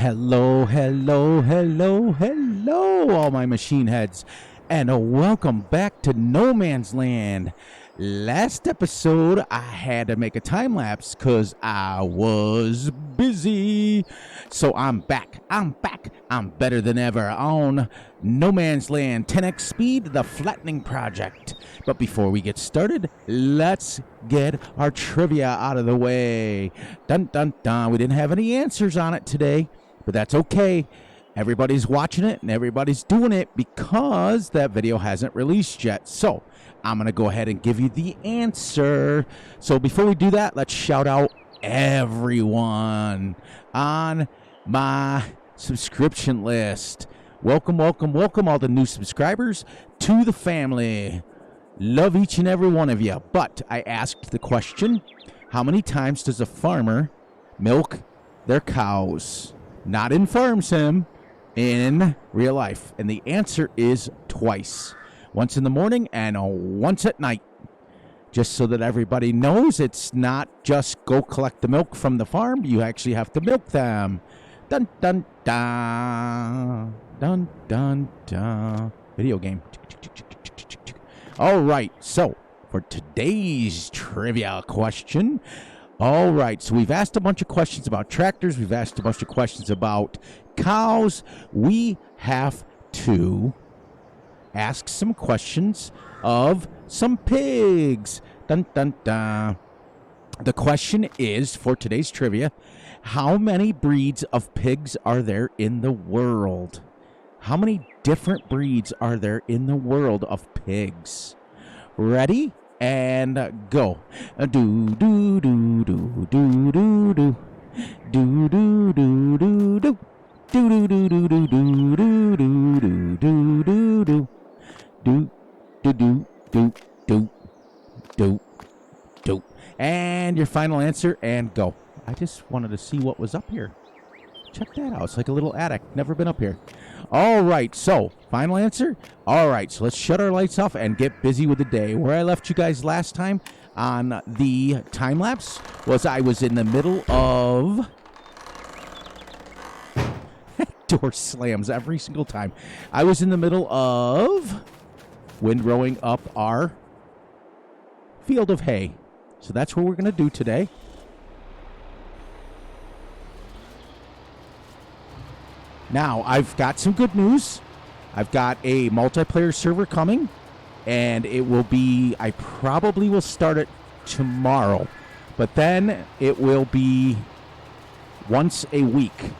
Hello, hello, hello, hello, all my machine heads, and welcome back to No Man's Land. Last episode, I had to make a time lapse because I was busy. So I'm back. I'm better than ever on No Man's Land 10x Speed, the Flattening Project. But before we get started, let's get our trivia out of the way. Dun, dun, dun. We didn't have any answers on it today, but that's okay. Everybody's watching it and everybody's doing it because that video hasn't released yet. So I'm going to go ahead and give you the answer. So before we do that, let's shout out everyone on my subscription list. Welcome, welcome, welcome all the new subscribers to the family. Love each and every one of you. But I asked the question, how many times does a farmer milk their cows? Not in farm sim, in real life. And the answer is twice. Once in the morning and once at night. Just so that everybody knows it's not just go collect the milk from the farm. You actually have to milk them. Dun, dun, dun. Dun, dun, dun. Video game. All right. So, for today's trivia question. All right. So, we've asked a bunch of questions about tractors. We've asked a bunch of questions about cows. We have to ask some questions of some pigs. Dun, dun, dun. The question is, for today's trivia, how many breeds of pigs are there in the world? How many different breeds are there in the world of pigs? Ready? And go. Do, do, do, do, do, do, do. Do, do, do, do, do. Do, do, do, do, do, do, do, do, do, do, do. Do, do, do, do, do, do, do. And your final answer, and go. I just wanted to see what was up here. Check that out. It's like a little attic. Never been up here. All right, so final answer. All right, so let's shut our lights off and get busy with the day. Where I left you guys last time on the time lapse was I was in the middle of... Door slams every single time. I was in the middle of windrowing up our field of hay. So that's what we're going to do today. Now, I've got some good news. I've got a multiplayer server coming, and it will be, I probably will start it tomorrow, but then it will be once a week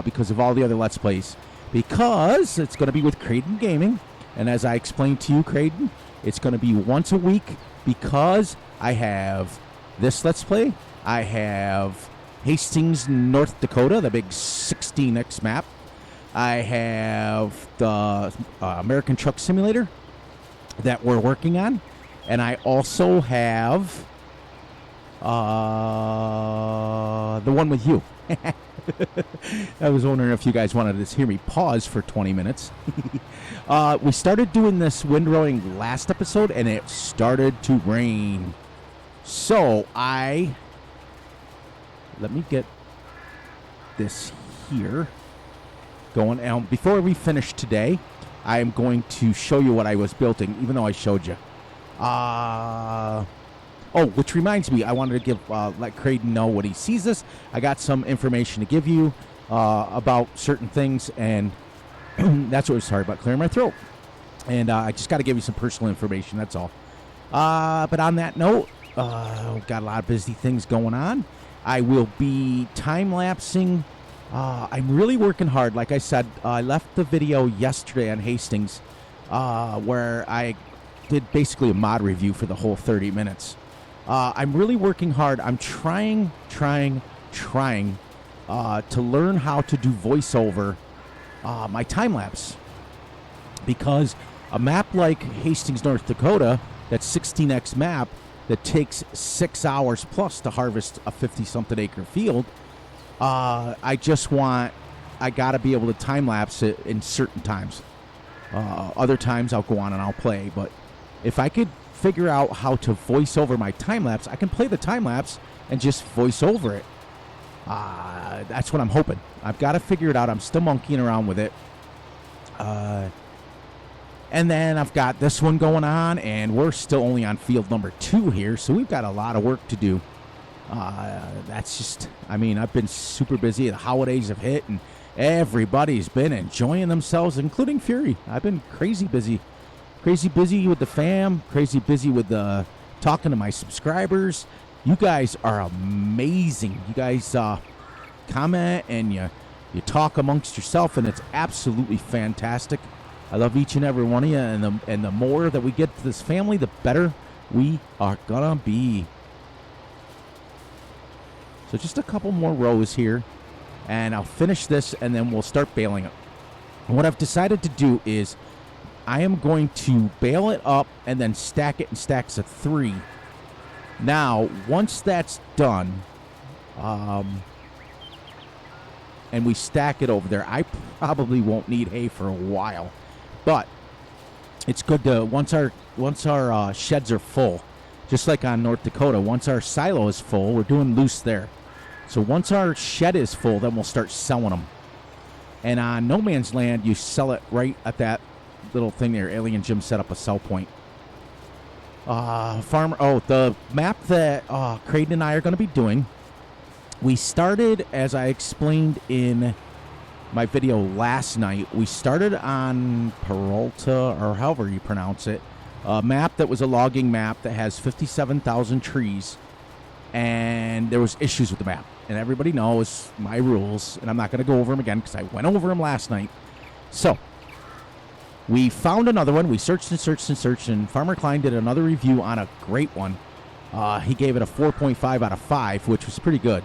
because of all the other Let's Plays. Because it's going to be with Creighton Gaming, and as I explained to you, Creighton, it's going to be once a week because I have this Let's Play. I have Hastings, North Dakota, the big 16x map. I have the American Truck Simulator that we're working on. And I also have the one with you. I was wondering if you guys wanted to hear me pause for 20 minutes. We started doing this windrowing last episode, and it started to rain. So let me get this here going. And before we finish today, I am going to show you what I was building, even though I showed you. Which reminds me, I wanted to let Creighton know when he sees this. I got some information to give you about certain things, and that's what. Sorry about clearing my throat. And I just got to give you some personal information. That's all. But on that note, got a lot of busy things going on. I will be time-lapsing. I'm really working hard. Like I said, I left the video yesterday on Hastings where I did basically a mod review for the whole 30 minutes. I'm really working hard. I'm trying to learn how to do voiceover my time-lapse. Because a map like Hastings, North Dakota, that 16x map that takes 6 hours plus to harvest a 50-something acre field, I got to be able to time-lapse it in certain times. Other times I'll go on and I'll play. But if I could figure out how to voice over my time-lapse, I can play the time-lapse and just voice over it. That's what I'm hoping. I've got to figure it out. I'm still monkeying around with it. And then I've got this one going on, and we're still only on field number 2 here, so we've got a lot of work to do. That's just, I mean, I've been super busy. The holidays have hit, and everybody's been enjoying themselves, including Fury. I've been crazy busy. Crazy busy with the fam, crazy busy with talking to my subscribers. You guys are amazing. You guys comment and you talk amongst yourself, and it's absolutely fantastic. I love each and every one of you, and the more that we get to this family, the better we are gonna be. So just a couple more rows here, and I'll finish this, and then we'll start baling it. And what I've decided to do is I am going to bale it up and then stack it in stacks of 3. Now, once that's done, and we stack it over there, I probably won't need hay for a while. But it's good to, once our sheds are full, just like on North Dakota, once our silo is full, we're doing loose there. So once our shed is full, then we'll start selling them. And on No Man's Land, you sell it right at that little thing there. Alien Jim set up a sell point. The map that Creighton and I are going to be doing, we started, as I explained in my video last night, we started on Peralta, or however you pronounce it, a map that was a logging map that has 57,000 trees, and there was issues with the map. And everybody knows my rules, and I'm not going to go over them again because I went over them last night. So we found another one. We searched and searched and searched, and Farmer Klein did another review on a great one. He gave it a 4.5 out of 5, which was pretty good.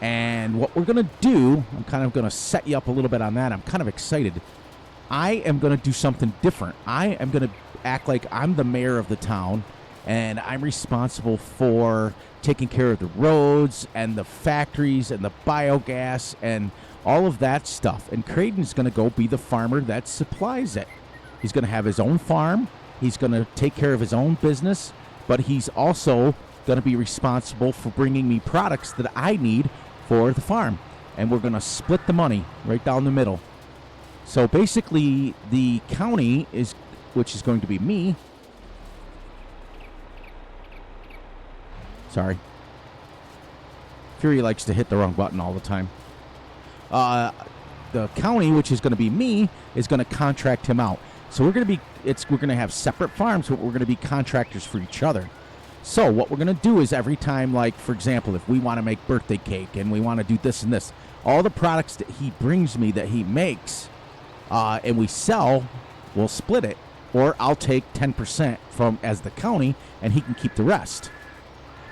And what we're going to do, I'm kind of going to set you up a little bit on that. I'm kind of excited. I am going to do something different. I am going to act like I'm the mayor of the town, and I'm responsible for taking care of the roads and the factories and the biogas and all of that stuff. And Creighton's going to go be the farmer that supplies it. He's going to have his own farm. He's going to take care of his own business, but he's also going to be responsible for bringing me products that I need for the farm. And we're going to split the money right down the middle. So basically, the county is, which is going to be me. Sorry. Fury likes to hit the wrong button all the time. The county, which is going to be me, is going to contract him out. So we're going to have separate farms, but we're going to be contractors for each other. So what we're going to do is every time, like, for example, if we want to make birthday cake and we want to do this and this, all the products that he brings me that he makes and we sell, we'll split it. Or I'll take 10% from as the county, and he can keep the rest.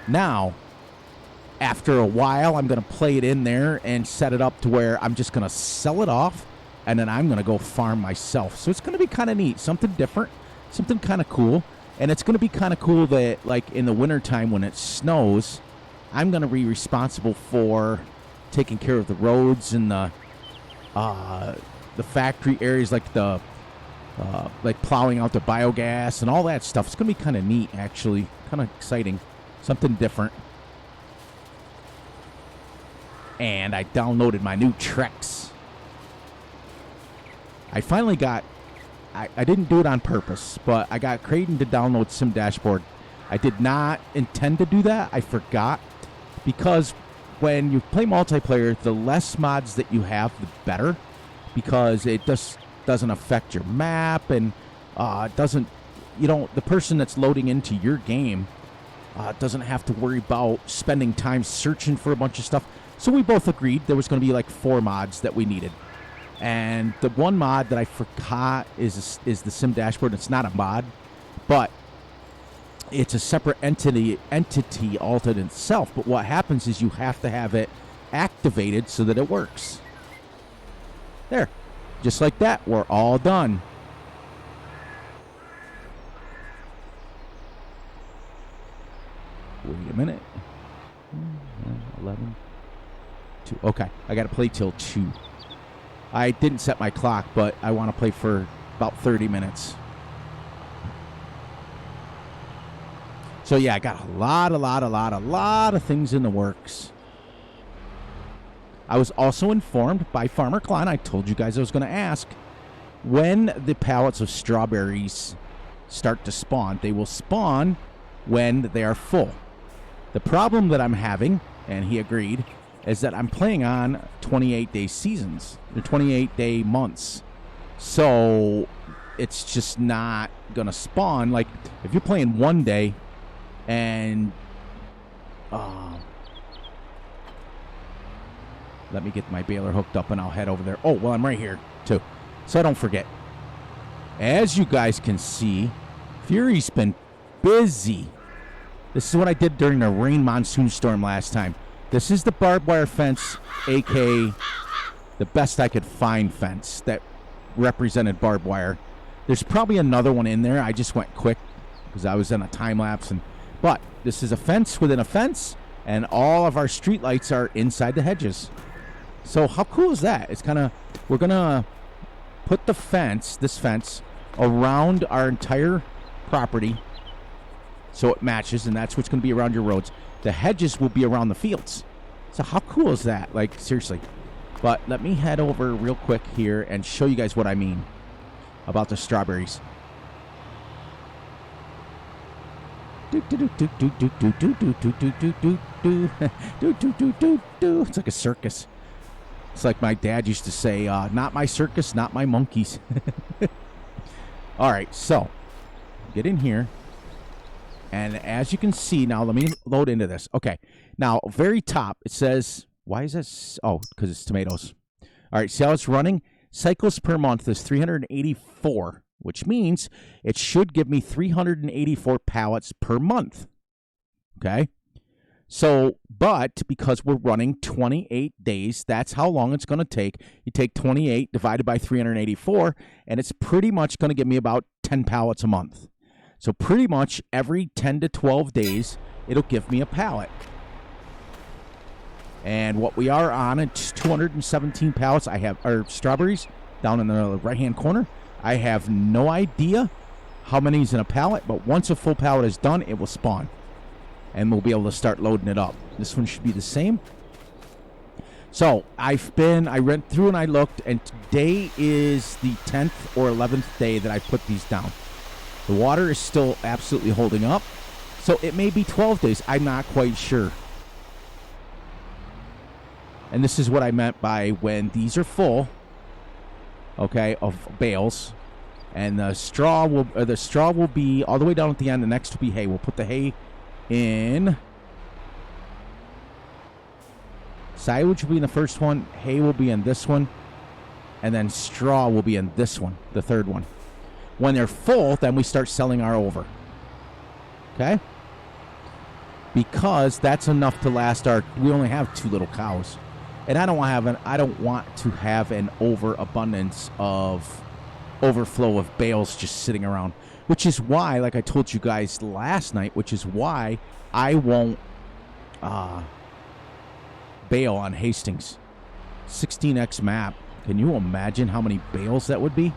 Now, after a while, I'm going to play it in there and set it up to where I'm just going to sell it off, and then I'm going to go farm myself. So it's going to be kind of neat, something different, something kind of cool. And it's going to be kind of cool that, like, in the wintertime when it snows, I'm going to be responsible for taking care of the roads and the factory areas, like like plowing out the biogas and all that stuff. It's going to be kind of neat, actually, kind of exciting, something different. And I downloaded my new Trex. I finally got... I didn't do it on purpose, but I got Creighton to download Sim Dashboard. I did not intend to do that. I forgot, because when you play multiplayer, the less mods that you have, the better, because it just doesn't affect your map, and doesn't, the person that's loading into your game doesn't have to worry about spending time searching for a bunch of stuff. So we both agreed there was going to be like 4 mods that we needed. And the one mod that I forgot is the Sim Dashboard. It's not a mod, but it's a separate entity all to itself. But what happens is you have to have it activated so that it works. There. Just like that, we're all done. Wait a minute. 11. 2. Okay, I got to play till 2. I didn't set my clock, but I want to play for about 30 minutes. So yeah, I got a lot of things in the works. I was also informed by Farmer Klein, I told you guys I was going to ask, when the pallets of strawberries start to spawn. They will spawn when they are full. The problem that I'm having, and he agreed, is that I'm playing on 28-day seasons, or 28-day months. So it's just not going to spawn. Like, if you're playing one day and... let me get my baler hooked up and I'll head over there. Oh, well, I'm right here, too. So I don't forget. As you guys can see, Fury's been busy. This is what I did during the rain monsoon storm last time. This is the barbed wire fence, a.k.a. the best I could find fence that represented barbed wire. There's probably another one in there. I just went quick because I was in a time lapse. But this is a fence within a fence, and all of our street lights are inside the hedges. So how cool is that? It's kind of, we're going to put the fence, this fence, around our entire property so it matches, and that's what's going to be around your roads. The hedges will be around the fields. So how cool is that? Like, seriously. But let me head over real quick here and show you guys what I mean about the strawberries. It's like a circus. It's like my dad used to say, not my circus, not my monkeys. All right, so get in here. And as you can see, now let me load into this. Okay, now very top, it says, why is this? Oh, because it's tomatoes. All right, see how it's running? Cycles per month is 384, which means it should give me 384 pallets per month. Okay? So, but because we're running 28 days, that's how long it's going to take. You take 28 divided by 384, and it's pretty much going to give me about 10 pallets a month. So pretty much every 10 to 12 days, it'll give me a pallet. And what we are on, it's 217 pallets. I have our strawberries down in the right-hand corner. I have no idea how many is in a pallet, but once a full pallet is done, it will spawn. And we'll be able to start loading it up. This one should be the same. So I went through and I looked, and today is the 10th or 11th day that I put these down. The water is still absolutely holding up. So it may be 12 days. I'm not quite sure. And this is what I meant by when these are full, okay, of bales, and the straw will be all the way down at the end. The next will be hay. We'll put the hay in. Silage will be in the first one. Hay will be in this one. And then straw will be in this one, the third one. When they're full, then we start selling our over. Okay? Because that's enough to last our... We only have 2 little cows. And I don't want to have an overabundance of overflow of bales just sitting around. Which is why, like I told you guys last night, which is why I won't bale on Hastings. 16x map. Can you imagine how many bales that would be?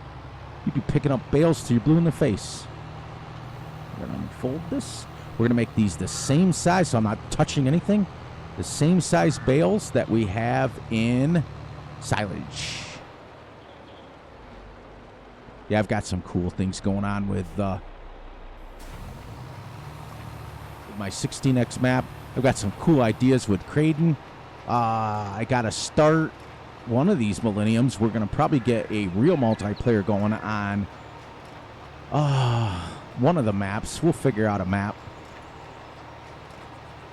You'd be picking up bales till you're blue in the face. We're going to unfold this. We're going to make these the same size, so I'm not touching anything. The same size bales that we have in silage. Yeah, I've got some cool things going on with my 16x map. I've got some cool ideas with Creighton. I got to start one of these millenniums. We're going to probably get a real multiplayer going on one of the maps. We'll figure out a map.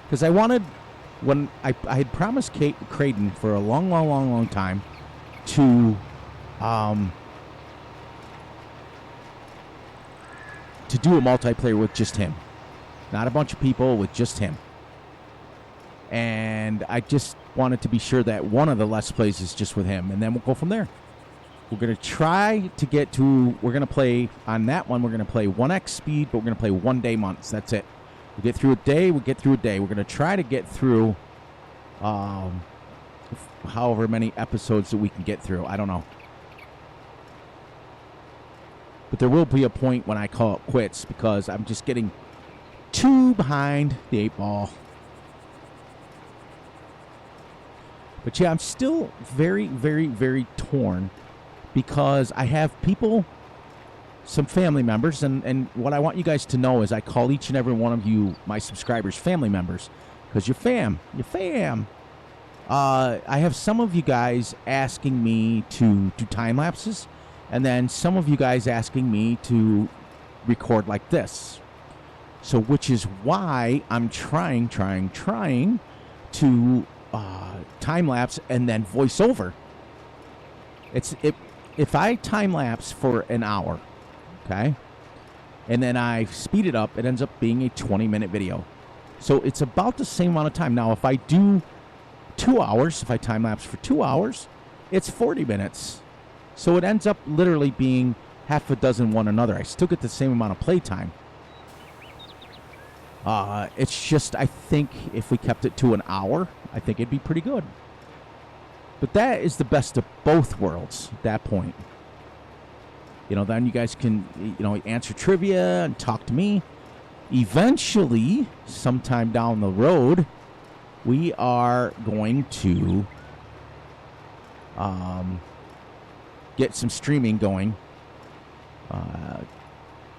Because I wanted, when I had promised Creighton for a long time to do a multiplayer with just him. Not a bunch of people, with just him. And I just wanted to be sure that one of the Let's Plays is just with him, and then we'll go from there. We're going to try to get to, we're going to play, on that one, we're going to play 1x speed, but we're going to play 1 day months. That's it. We'll get through a day, we'll get through a day. We're going to try to get through however many episodes that we can get through. I don't know. But there will be a point when I call it quits, because I'm just getting too behind the 8 ball. But yeah, I'm still very, very, very torn because I have people, some family members, and what I want you guys to know is I call each and every one of you, my subscribers, family members, because you're fam. I have some of you guys asking me to do time lapses, and then some of you guys asking me to record like this. So, which is why I'm trying to time lapse and then voice over. If I time lapse for an hour, okay, and then I speed it up, it ends up being a 20-minute video. So it's about the same amount of time. Now, if I do 2 hours, if I time lapse for 2 hours, it's 40 minutes. So it ends up literally being half a dozen one another. I still get the same amount of play time. It's just, I think if we kept it to an hour, I think it'd be pretty good. But that is the best of both worlds at that point. You know, then you guys can, you know, answer trivia and talk to me. Eventually, sometime down the road, we are going to get some streaming going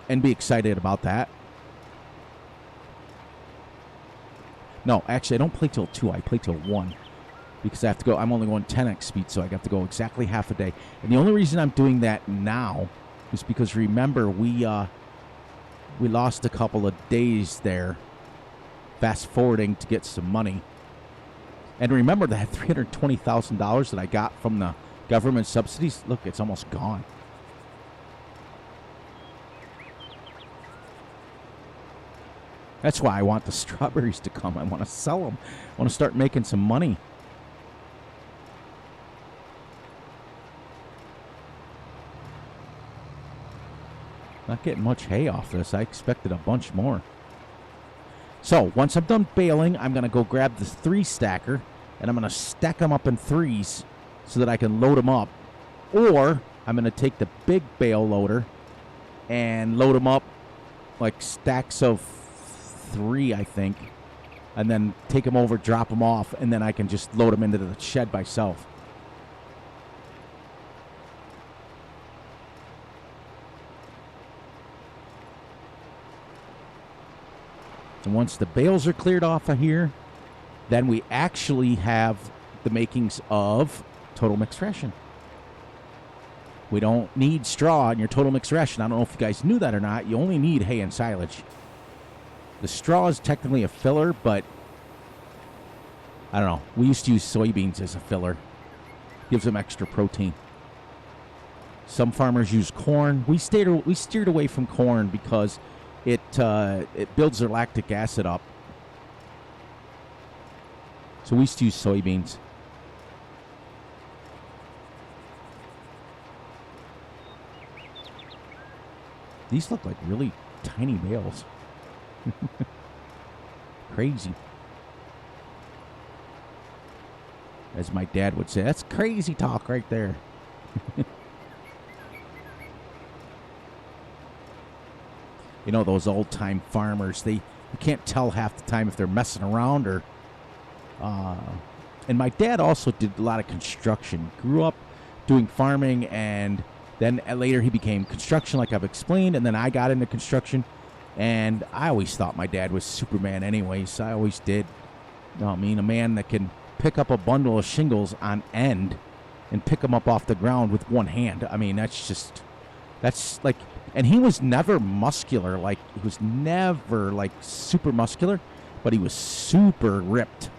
and be excited about that. No, actually, I don't play till 2. I play till 1 because I have to go. I'm only going 10x speed, so I have to go exactly half a day. And the only reason I'm doing that now is because, remember, we lost a couple of days there fast forwarding to get some money. And remember that $320,000 that I got from the government subsidies? Look, it's almost gone. That's why I want the strawberries to come. I want to sell them. I want to start making some money. Not getting much hay off this. I expected a bunch more. So, once I'm done baling, I'm going to go grab the 3-stacker, and I'm going to stack them up in 3s so that I can load them up. Or, I'm going to take the big bale loader and load them up like stacks of 3, I think, and then take them over, drop them off, and then I can just load them into the shed myself. And once the bales are cleared off of here, then we actually have the makings of total mixed ration. We don't need straw in your total mixed ration. I don't know if you guys knew that or not. You only need hay and silage. The straw is technically a filler, but I don't know. We used to use soybeans as a filler. Gives them extra protein. Some farmers use corn. We steered away from corn because it builds their lactic acid up. So we used to use soybeans. These look like really tiny bales. Crazy. As my dad would say, that's crazy talk right there. You know, those old-time farmers, you can't tell half the time if they're messing around or... and my dad also did a lot of construction. Grew up doing farming, and then later he became construction, like I've explained, and then I got into construction, and I always thought my dad was Superman anyways. I always did. You know what I mean? A man that can pick up a bundle of shingles on end and pick them up off the ground with one hand. I mean, that's like... And he was never muscular, like, he was never, like, super muscular, but he was super ripped.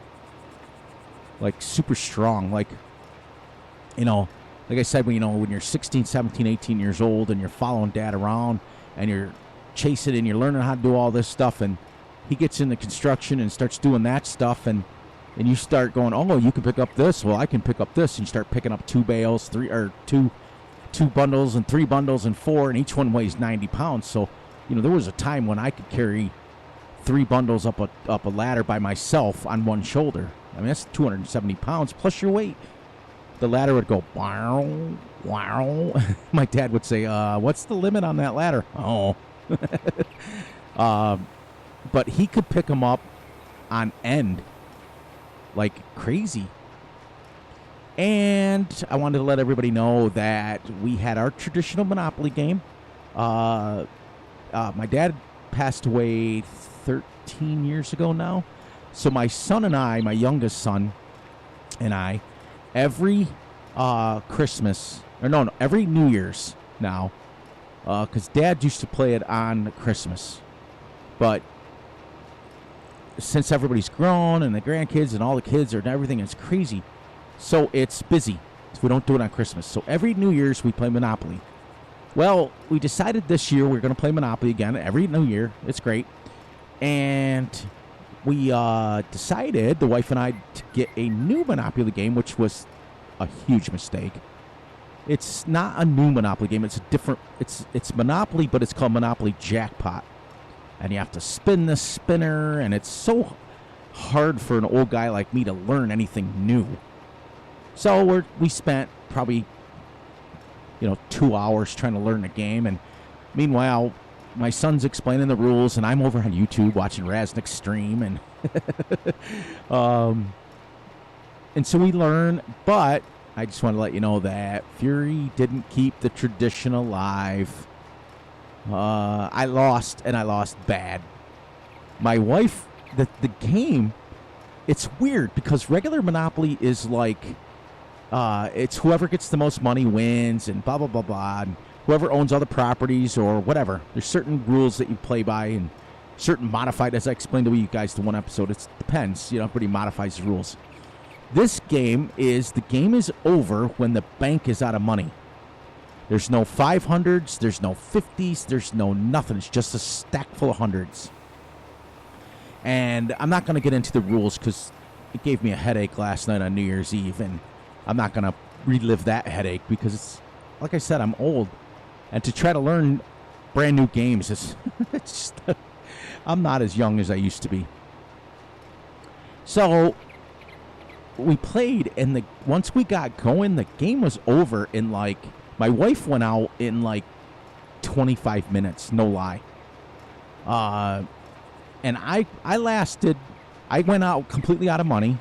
Like, super strong. Like, you know, like I said, when you're 16, 17, 18 years old and you're following dad around and you're chasing and you're learning how to do all this stuff, and he gets into construction and starts doing that stuff, and you start going, oh, you can pick up this, well, I can pick up this, and you start picking up 2 bales, 3, or 2 bundles and 3 bundles and 4, and each one weighs 90 pounds. So, you know, there was a time when I could carry 3 bundles up a ladder by myself on one shoulder. I mean, that's 270 pounds plus your weight. The ladder would go, wow, wow. My dad would say, what's the limit on that ladder? Oh. But he could pick them up on end like crazy. And I wanted to let everybody know that we had our traditional Monopoly game. My dad passed away 13 years ago now. So my son and I, my youngest son and I, every Christmas, or no, every New Year's now, because Dad used to play it on Christmas. But since everybody's grown and the grandkids and all the kids and everything, it's crazy. So it's busy. So we don't do it on Christmas. So every New Year's we play Monopoly. Well, we decided this year we're going to play Monopoly again every New Year. It's great. And we decided, the wife and I, to get a new Monopoly game, which was a huge mistake. It's not a new Monopoly game. It's a different. It's Monopoly, but it's called Monopoly Jackpot. And you have to spin this spinner, and it's so hard for an old guy like me to learn anything new. So we spent probably 2 hours trying to learn the game, and meanwhile, my son's explaining the rules, and I'm over on YouTube watching Raznick stream, and so we learn. But I just want to let you know that Fury didn't keep the tradition alive. I lost, and I lost bad. My wife, the game, it's weird because regular Monopoly is like, it's whoever gets the most money wins, and blah, blah, blah, blah, and whoever owns all the properties or whatever. There's certain rules that you play by, and certain modified, as I explained to you guys the one episode. It depends. Everybody modifies the rules. This game is, the game is over when the bank is out of money. There's no 500s, there's no 50s, there's no nothing. It's just a stack full of hundreds. And I'm not going to get into the rules because it gave me a headache last night on New Year's Eve, and I'm not going to relive that headache because, it's, like I said, I'm old. And to try to learn brand new games, it's just, I'm not as young as I used to be. So we played, and once we got going, the game was over in my wife went out in 25 minutes, no lie. And I went out completely out of money,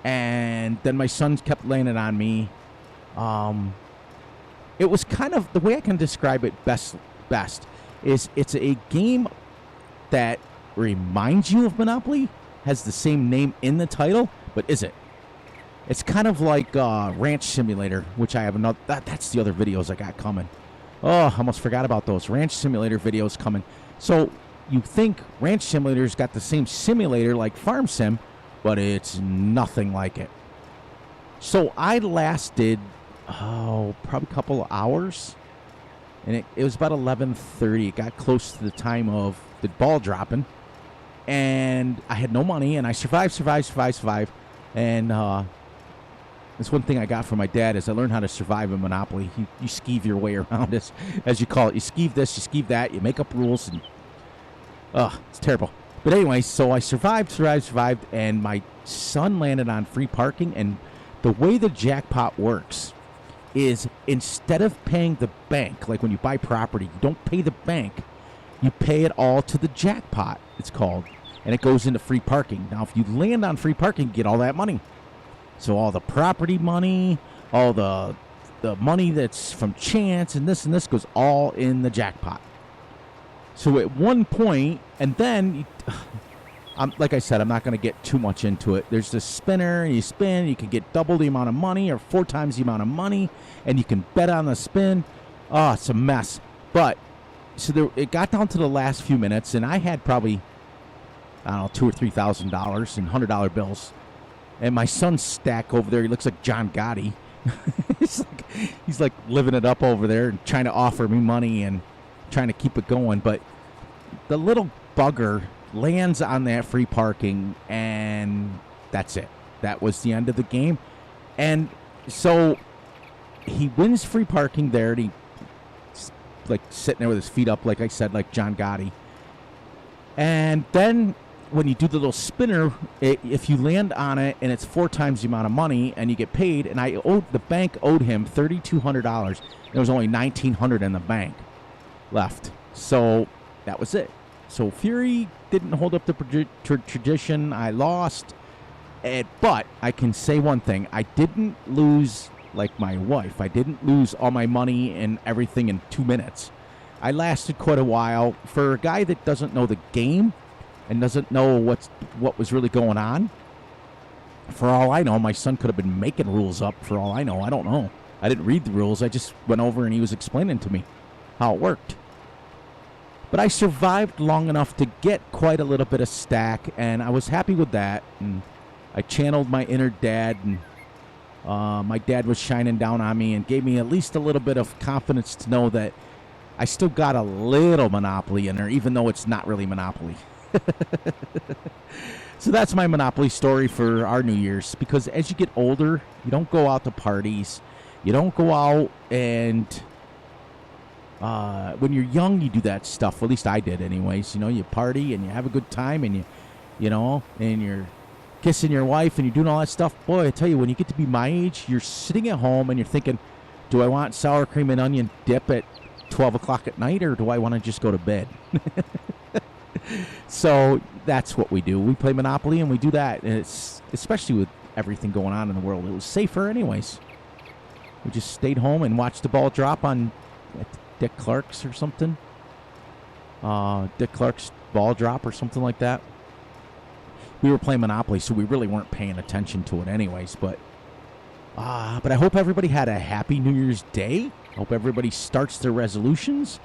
and then my son kept laying it on me. It was kind of, the way I can describe it best is it's a game that reminds you of Monopoly, has the same name in the title, but is it? It's kind of like Ranch Simulator, which I have another. That's the other videos I got coming. Oh, I almost forgot about those Ranch Simulator videos coming. So you think Ranch Simulator's got the same simulator like Farm Sim, but it's nothing like it. So I lasted, probably a couple of hours, and it was about 11:30. It got close to the time of the ball dropping, and I had no money, and I survived, and that's one thing I got from my dad is I learned how to survive in Monopoly. You skeeve your way around, as you call it. You skeeve this, you skeeve that, you make up rules, and it's terrible. But anyway, so I survived, and my son landed on free parking. And the way the jackpot works is, instead of paying the bank, like when you buy property, you don't pay the bank. You pay it all to the jackpot, it's called, and it goes into free parking. Now, if you land on free parking, you get all that money. So all the property money, all the money that's from chance, and this goes all in the jackpot. So at one point, and then, like I said, I'm not going to get too much into it. There's this spinner, and you spin, you can get double the amount of money or 4 times the amount of money, and you can bet on the spin. Oh, it's a mess. But, so it got down to the last few minutes, and I had probably, I don't know, $2,000 or $3,000 in $100 bills. And my son's stack over there, he looks like John Gotti. he's like living it up over there and trying to offer me money and trying to keep it going. But the little bugger lands on that free parking, and that's it. That was the end of the game. And so he wins free parking there, and he's like sitting there with his feet up, like I said, like John Gotti. And then when you do the little spinner, if you land on it and it's 4 times the amount of money and you get paid, and the bank owed him $3,200. There was only $1,900 in the bank left. So that was it. So Fury didn't hold up the tradition. I lost. But I can say one thing. I didn't lose like my wife. I didn't lose all my money and everything in 2 minutes. I lasted quite a while. For a guy that doesn't know the game and doesn't know what was really going on, for all I know, my son could have been making rules up. For all I know, I don't know. I didn't read the rules. I just went over and he was explaining to me how it worked. But I survived long enough to get quite a little bit of stack, and I was happy with that. And I channeled my inner dad, and my dad was shining down on me and gave me at least a little bit of confidence to know that I still got a little Monopoly in there, even though it's not really Monopoly. So that's my Monopoly story for our New Year's, because as you get older, you don't go out to parties. You don't go out and when you're young, you do that stuff. Well, at least I did anyways. You know, you party and you have a good time and you know, and you're kissing your wife and you're doing all that stuff. Boy, I tell you, when you get to be my age, you're sitting at home and you're thinking, do I want sour cream and onion dip at 12 o'clock at night, or do I want to just go to bed? So that's what we do. We play Monopoly and we do that. And it's, especially with everything going on in the world, it was safer anyways. We just stayed home and watched the ball drop on Dick Clark's or something. Dick Clark's ball drop or something like that. We were playing Monopoly, so we really weren't paying attention to it anyways. But I hope everybody had a happy New Year's Day. I hope everybody starts their resolutions.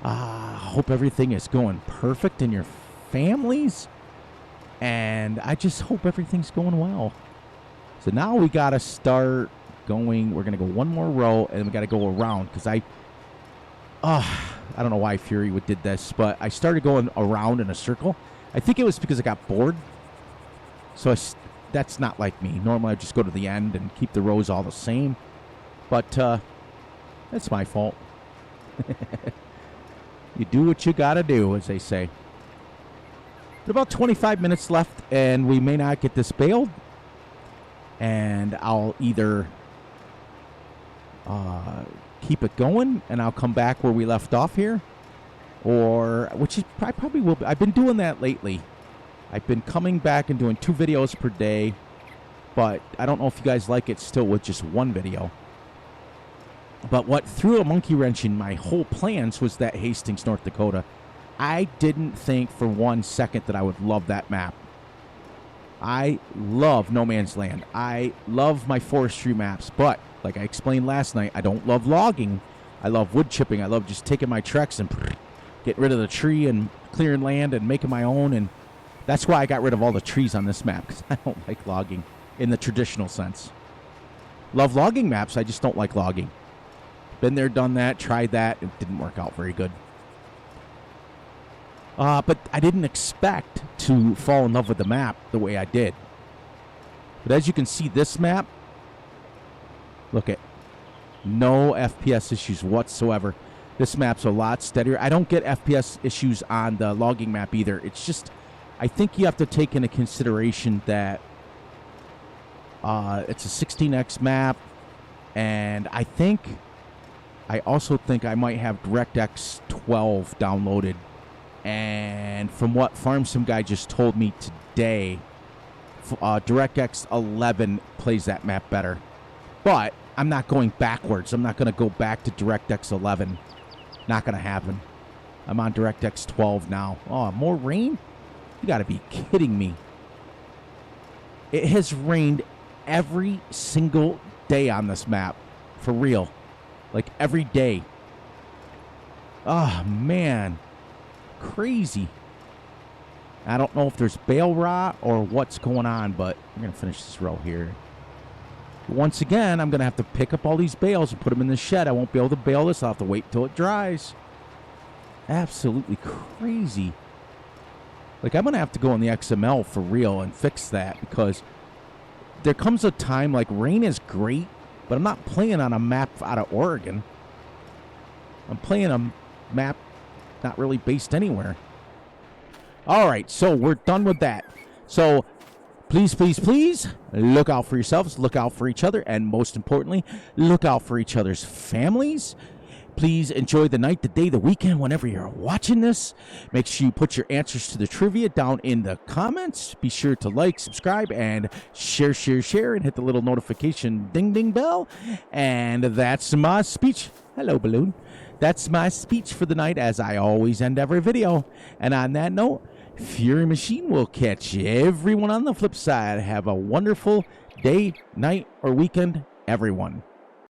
I hope everything is going perfect in your families. And I just hope everything's going well. So now we got to start going. We're going to go one more row, and we got to go around. Because I don't know why Fury did this, but I started going around in a circle. I think it was because I got bored. So that's not like me. Normally I just go to the end and keep the rows all the same. But that's my fault. You do what you got to do, as they say. But about 25 minutes left, and we may not get this bailed. And I'll either keep it going, and I'll come back where we left off here. Or, which is, I probably will be. I've been doing that lately. I've been coming back and doing 2 videos per day. But I don't know if you guys like it still with just 1 video. But what threw a monkey wrench in my whole plans was that Hastings, North Dakota. I didn't think for 1 second that I would love that map. I love No Man's Land. I love my forestry maps. But, like I explained last night, I don't love logging. I love wood chipping. I love just taking my Trex and getting rid of the tree and clearing land and making my own. And that's why I got rid of all the trees on this map, because I don't like logging in the traditional sense. Love logging maps. I just don't like logging. Been there, done that, tried that. It didn't work out very good. But I didn't expect to fall in love with the map the way I did. But as you can see, this map, look at no FPS issues whatsoever. This map's a lot steadier. I don't get FPS issues on the logging map either. It's just, I think you have to take into consideration that it's a 16x map, and I also think I might have DirectX 12 downloaded. And from what FarmSim guy just told me today, DirectX 11 plays that map better. But I'm not going backwards. I'm not going to go back to DirectX 11. Not going to happen. I'm on DirectX 12 now. Oh, more rain? You got to be kidding me. It has rained every single day on this map. For real. Like every day. Oh, man. Crazy. I don't know if there's bale rot or what's going on, but we're going to finish this row here. Once again, I'm going to have to pick up all these bales and put them in the shed. I won't be able to bale this. I'll have to wait till it dries. Absolutely crazy. Like, I'm going to have to go on the XML for real and fix that, because there comes a time, like, rain is great, but I'm not playing on a map out of Oregon. I'm playing a map not really based anywhere. All right, so we're done with that. So please, please, please look out for yourselves, look out for each other, and most importantly, look out for each other's families. Please enjoy the night, the day, the weekend, whenever you're watching this. Make sure you put your answers to the trivia down in the comments. Be sure to like, subscribe, and share, and hit the little notification ding bell. And that's my speech. Hello, Balloon. That's my speech for the night, as I always end every video. And on that note, Fury Machine will catch everyone on the flip side. Have a wonderful day, night, or weekend, everyone.